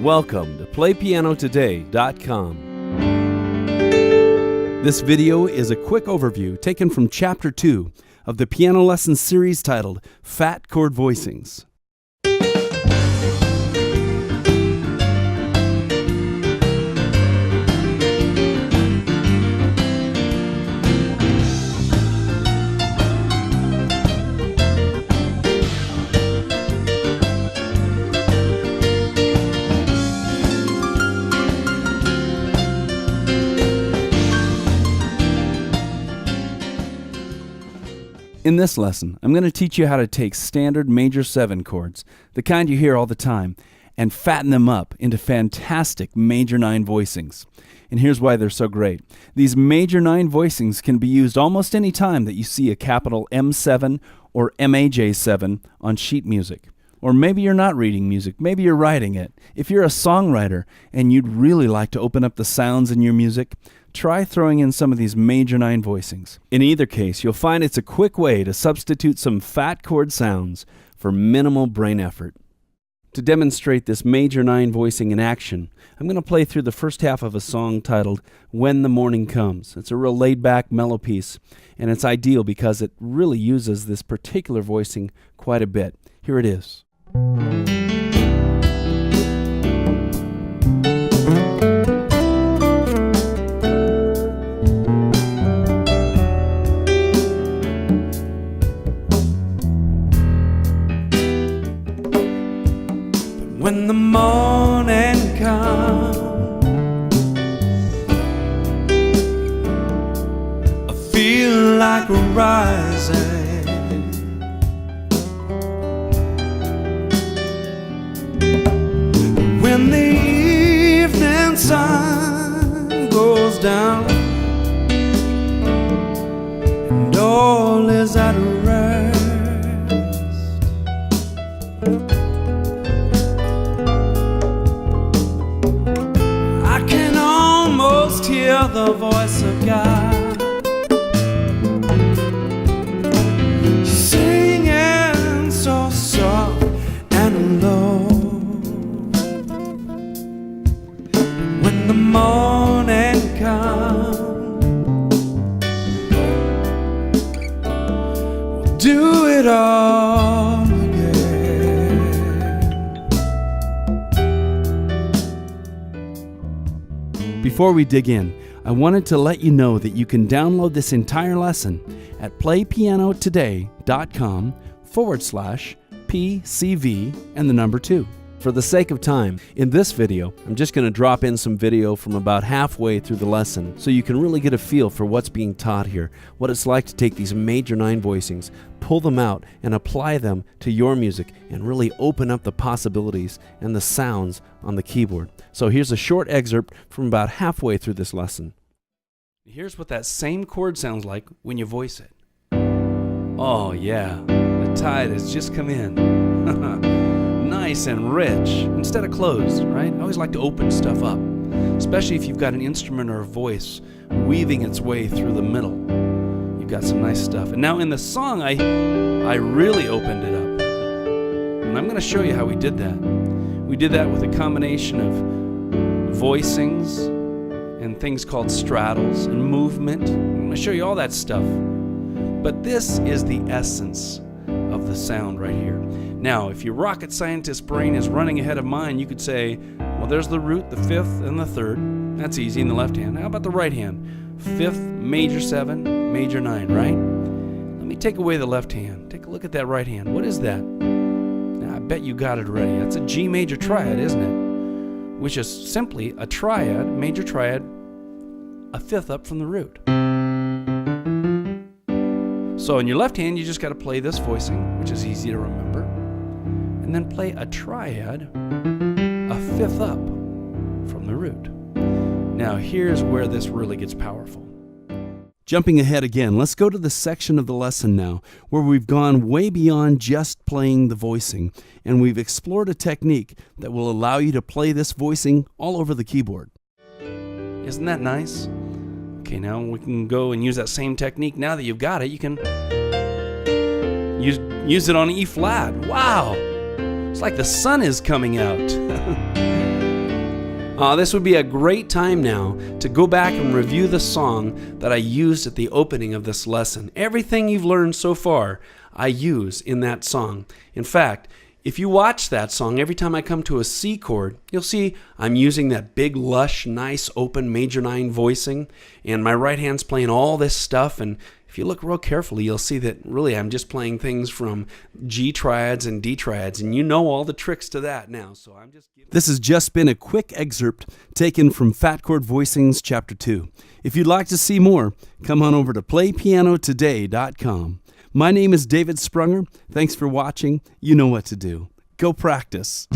Welcome to PlayPianoToday.com. This video is a quick overview taken from Chapter 2 of the piano lesson series titled Phat Chord Voicings. In this lesson, I'm going to teach you how to take standard major 7 chords, the kind you hear all the time, and fatten them up into fantastic major 9 voicings. And here's why they're so great. These major 9 voicings can be used almost any time that you see a capital M7 or MAJ7 on sheet music. Or maybe you're not reading music, maybe you're writing it. If you're a songwriter and you'd really like to open up the sounds in your music, try throwing in some of these major 9 voicings. In either case, you'll find it's a quick way to substitute some phat chord sounds for minimal brain effort. To demonstrate this major 9 voicing in action, I'm going to play through the first half of a song titled When the Morning Comes. It's a real laid-back mellow piece, and it's ideal because it really uses this particular voicing quite a bit. Here it is. When the morning comes, I feel like rising. When the evening sun goes down and all is at rest, hear the voice of God singing so soft and low. When the morning comes, we'll do it all again. Before we dig in, I wanted to let you know that you can download this entire lesson at playpianotoday.com/PCV and the number 2. For the sake of time, in this video, I'm just going to drop in some video from about halfway through the lesson so you can really get a feel for what's being taught here, what it's like to take these major 9 voicings, pull them out, and apply them to your music and really open up the possibilities and the sounds on the keyboard. So here's a short excerpt from about halfway through this lesson. Here's what that same chord sounds like when you voice it. Oh yeah, the tide has just come in. Nice and rich, instead of closed, right? I always like to open stuff up, especially if you've got an instrument or a voice weaving its way through the middle. You've got some nice stuff. And now in the song, I really opened it up. And I'm going to show you how we did that. We did that with a combination of voicings and things called straddles and movement. I'm going to show you all that stuff. But this is the essence of the sound right here. Now, if your rocket scientist brain is running ahead of mine, you could say, well, there's the root, the 5th, and the 3rd. That's easy in the left hand. How about the right hand? 5th, major 7, major 9, right? Let me take away the left hand. Take a look at that right hand. What is that? Now, I bet you got it already. That's a G major triad, isn't it? Which is simply a triad, major triad, a 5th up from the root. So in your left hand, you just got to play this voicing, which is easy to remember, and then play a triad, a 5th up from the root. Now here's where this really gets powerful. Jumping ahead again, let's go to the section of the lesson now where we've gone way beyond just playing the voicing, and we've explored a technique that will allow you to play this voicing all over the keyboard. Isn't that nice? Okay, now we can go and use that same technique. Now that you've got it, you can use it on E flat. Wow! It's like the sun is coming out. This would be a great time now to go back and review the song that I used at the opening of this lesson. Everything you've learned so far, I use in that song. In fact, if you watch that song, every time I come to a C chord, you'll see I'm using that big, lush, nice, open major 9 voicing, and my right hand's playing all this stuff, and if you look real carefully, you'll see that really I'm just playing things from G triads and D triads, and you know all the tricks to that now. So I'm just This has just been a quick excerpt taken from Phat Chord Voicings Chapter 2. If you'd like to see more, come on over to playpianotoday.com. My name is David Sprunger. Thanks for watching. You know what to do. Go practice.